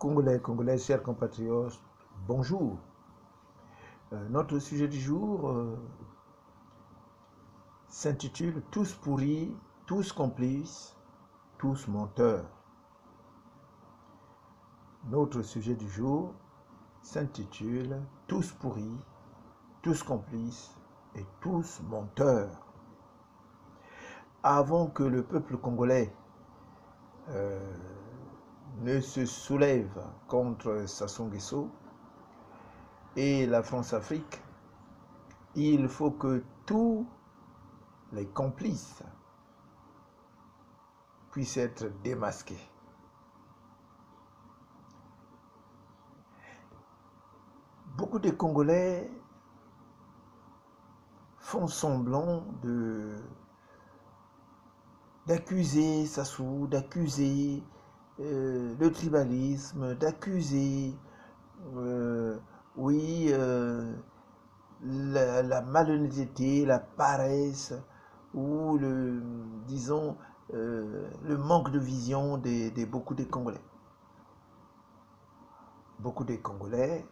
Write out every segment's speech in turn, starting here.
Congolais, Congolaises, chers compatriotes, bonjour. Notre sujet du jour s'intitule Tous pourris, tous complices, tous menteurs. Notre sujet du jour s'intitule Tous pourris, tous complices et tous menteurs. Avant que le peuple congolais ne se soulève contre Sassou Nguesso et la France-Afrique, il faut que tous les complices puissent être démasqués. Beaucoup de Congolais font semblant d'accuser Sassou, d'accuser le tribalisme, d'accuser la malhonnêteté, la paresse ou le manque de vision de beaucoup de Congolais. Beaucoup de Congolais,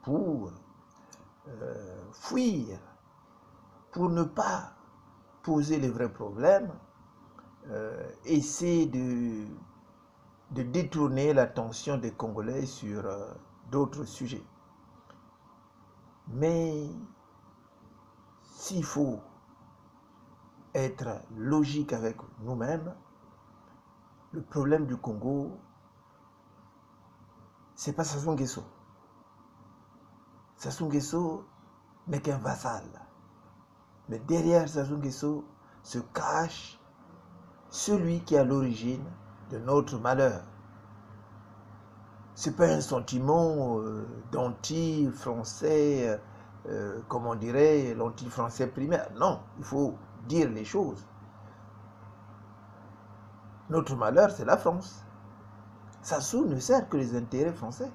pour fuir, pour ne pas poser les vrais problèmes, essaient de détourner l'attention des Congolais sur d'autres sujets. Mais s'il faut être logique avec nous-mêmes, le problème du Congo, c'est pas Sassou Nguesso. Sassou Nguesso n'est qu'un vassal. Mais derrière Sassou Nguesso se cache celui qui est à l'origine de notre malheur. Ce n'est pas un sentiment d'anti-français, comme on dirait, l'anti-français primaire. Non, il faut dire les choses. Notre malheur, c'est la France. Sassou ne sert que les intérêts français.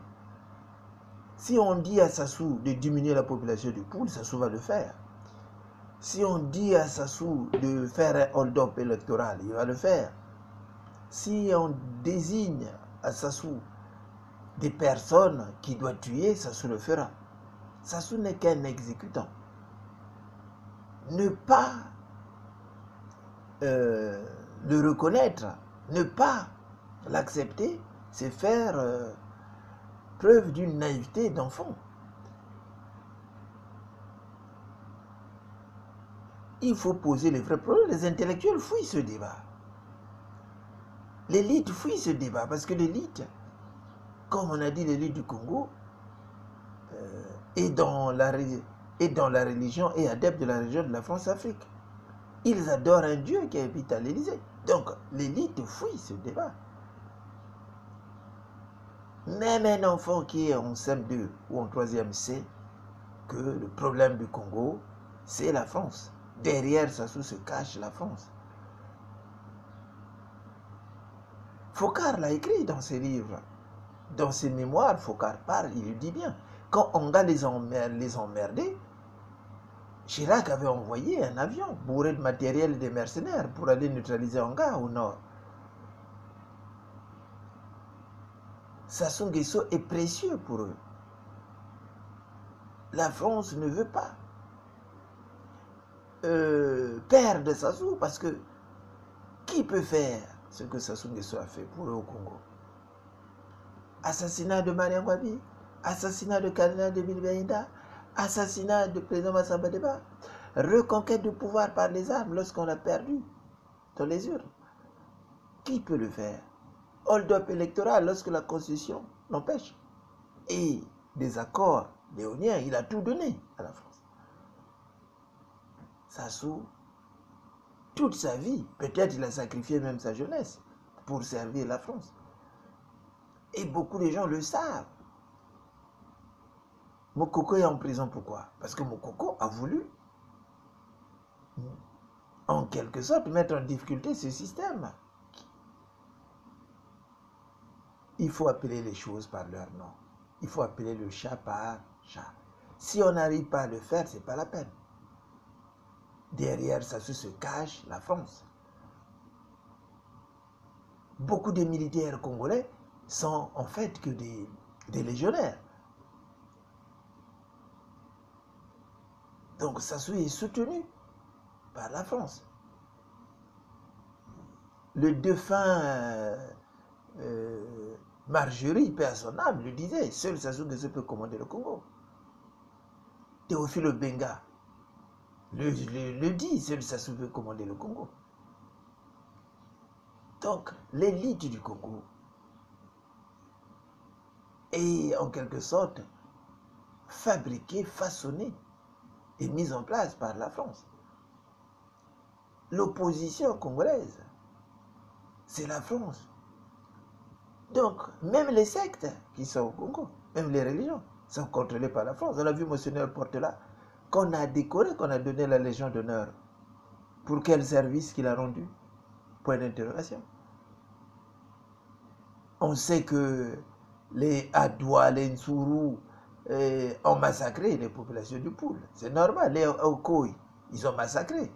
Si on dit à Sassou de diminuer la population du Poul, Sassou va le faire. Si on dit à Sassou de faire un hold-up électoral, il va le faire. Si on désigne à Sassou des personnes qu'il doit tuer, Sassou le fera. Sassou n'est qu'un exécutant. Ne pas le reconnaître, ne pas l'accepter, c'est faire preuve d'une naïveté d'enfant. Il faut poser les vrais problèmes. Les intellectuels fuient ce débat. L'élite fuit ce débat parce que l'élite, comme on a dit, l'élite du Congo est dans la religion et adepte de la religion de la France-Afrique. Ils adorent un Dieu qui habite à l'Élysée. Donc l'élite fuit ce débat. Même un enfant qui est en CM2 ou en 3e sait que le problème du Congo, c'est la France. Derrière Sassou se cache la France. Focard l'a écrit dans ses livres. Dans ses mémoires, Focard parle, il le dit bien. Quand Onga les emmerdait, Chirac avait envoyé un avion bourré de matériel et de mercenaires pour aller neutraliser Onga au nord. Sassou Nguesso est précieux pour eux. La France ne veut pas perdre Sassou parce que qui peut faire ce que Sassou Nguesso a fait pour eux au Congo? Assassinat de Mariam Wabi, assassinat de Kardinal de Bilbaïda, assassinat de président Massamba Deba, reconquête du pouvoir par les armes lorsqu'on a perdu dans les urnes. Qui peut le faire? Hold-up électoral lorsque la Constitution l'empêche. Et des accords léoniens, il a tout donné à la France. Sassou, toute sa vie, peut-être il a sacrifié même sa jeunesse pour servir la France. Et beaucoup de gens le savent. Mokoko est en prison, pourquoi? Parce que Mokoko a voulu, en quelque sorte, mettre en difficulté ce système. Il faut appeler les choses par leur nom. Il faut appeler le chat par chat. Si on n'arrive pas à le faire, ce n'est pas la peine. Derrière ça se cache la France. Beaucoup de militaires congolais sont en fait que des légionnaires. Donc Sassou est soutenu par la France. Le défunt Marjorie, paix à son âme, le disait, seul Sassou Nguesso peut commander le Congo. Théophile Obenga le dit, seul Sassou peut commander le Congo. Donc l'élite du Congo est en quelque sorte fabriquée, façonnée et mise en place par la France. L'opposition congolaise, c'est la France. Donc, même les sectes qui sont au Congo, même les religions, sont contrôlées par la France. On a vu Monseigneur Portela, qu'on a décoré, qu'on a donné la Légion d'honneur. Pour quel service qu'il a rendu? Point d'interrogation. On sait que les Adwa, les Nsourou ont massacré les populations du Poul. C'est normal. Les Okoi, ils ont massacré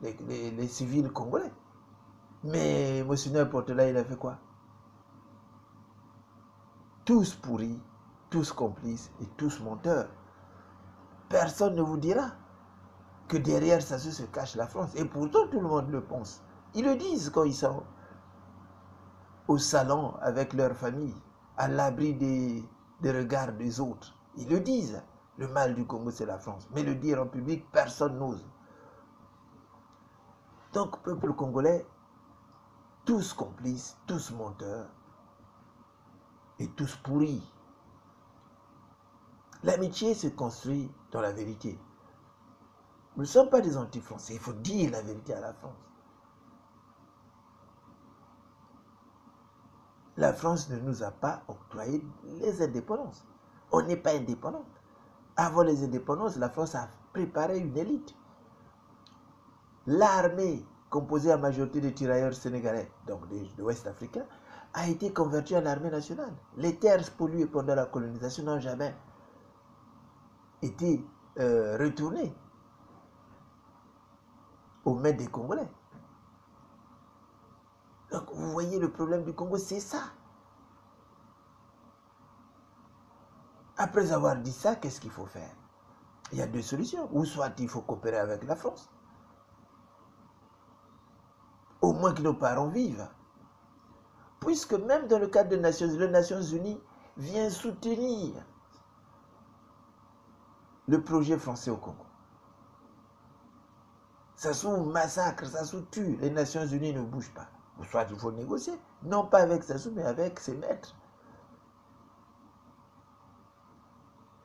les civils congolais. Mais Monseigneur Portela, il a fait quoi? Tous pourris, tous complices et tous menteurs. Personne ne vous dira que derrière ça se cache la France. Et pourtant, tout le monde le pense. Ils le disent quand ils sont au salon avec leur famille, à l'abri des regards des autres. Ils le disent. Le mal du Congo, c'est la France. Mais le dire en public, personne n'ose. Donc, peuple congolais, tous complices, tous menteurs et tous pourris. L'amitié se construit dans la vérité. Nous ne sommes pas des anti-français, il faut dire la vérité à la France. La France ne nous a pas octroyé les indépendances. On n'est pas indépendant. Avant les indépendances, la France a préparé une élite. L'armée, composée à majorité de tirailleurs sénégalais, donc de l'Ouest africain, a été convertie en armée nationale. Les terres polluées pendant la colonisation n'ont jamais été retournées aux mains des Congolais. Donc vous voyez le problème du Congo, c'est ça. Après avoir dit ça, qu'est-ce qu'il faut faire? Il y a deux solutions. Ou soit il faut coopérer avec la France. Au moins que nos parents vivent. Puisque même dans le cadre des Nations Unies vient soutenir le projet français au Congo. Sassou massacre, Sassou tue, les Nations Unies ne bougent pas. Ou soit il faut négocier, non pas avec Sassou, mais avec ses maîtres.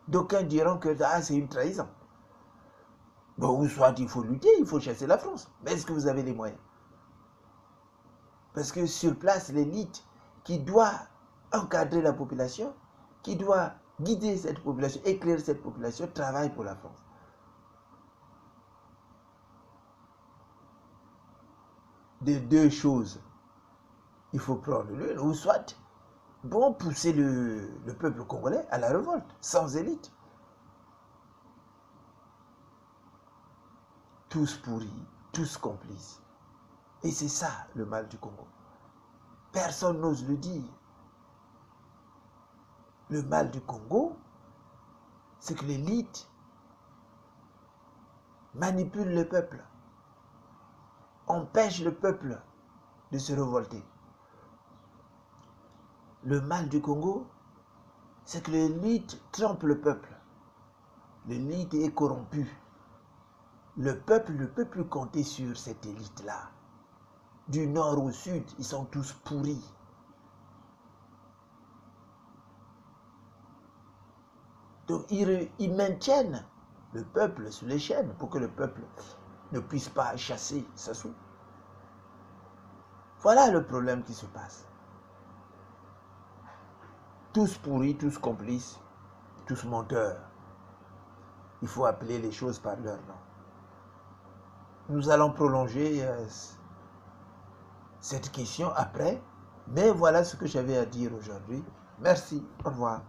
D'aucuns diront que c'est une trahison. Bon, ou soit il faut lutter, il faut chasser la France. Mais est-ce que vous avez les moyens? Parce que sur place, l'élite qui doit encadrer la population, qui doit guider cette population, éclairer cette population, travaille pour la France. De deux choses, il faut prendre l'une, ou soit, bon, pousser le peuple congolais à la révolte, sans élite. Tous pourris, tous complices. Et c'est ça le mal du Congo. Personne n'ose le dire. Le mal du Congo, c'est que l'élite manipule le peuple, empêche le peuple de se révolter. Le mal du Congo, c'est que l'élite trompe le peuple. L'élite est corrompue. Le peuple ne peut plus compter sur cette élite-là. Du nord au sud, ils sont tous pourris. Donc ils maintiennent le peuple sous les chaînes pour que le peuple ne puisse pas chasser Sassou. Voilà le problème qui se passe. Tous pourris, tous complices, tous menteurs. Il faut appeler les choses par leur nom. Nous allons prolonger cette question après, mais voilà ce que j'avais à dire aujourd'hui. Merci, au revoir.